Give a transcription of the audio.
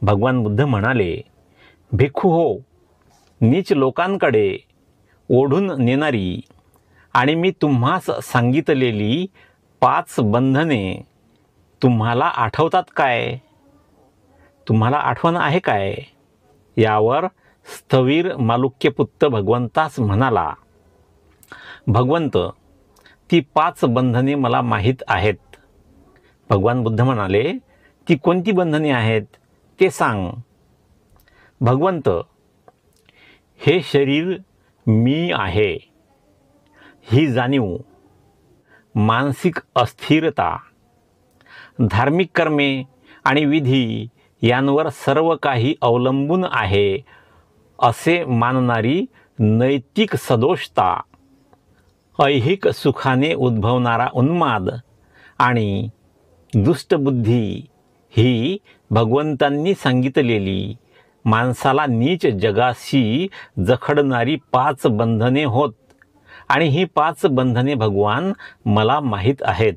भगवान बुद्ध म्हणाले, भिक्खू हो, नीच लोकांकडे ओढून नेणारी आणि मी तुम्हास सांगितलेली 5 बंधने तुम्हाला आठवतात काय? तुम्हाला आठवण आहे काय? यावर स्थवीर मालुक्यपुत्त भगवंतास म्हणाला, भगवंत, ती 5 बंधने मला माहीत आहेत. भगवान बुद्ध म्हणाले, ती कोणती बंधने आहेत ते सांग. भगवंत, हे शरीर मी आहे, ही जाणीव, मानसिक अस्थिरता, धार्मिक कर्मे आणि विधी यांवर सर्व काही अवलंबून आहे असे मानणारी नैतिक सदोषता, ऐहिक सुखाने उद्भवणारा उन्माद आणि दुष्टबुद्धी ही भगवंतांनी सांगितलेली माणसाला नीच जगाशी जखडणारी 5 बंधने होत आणि ही 5 बंधने भगवान मला माहीत आहेत.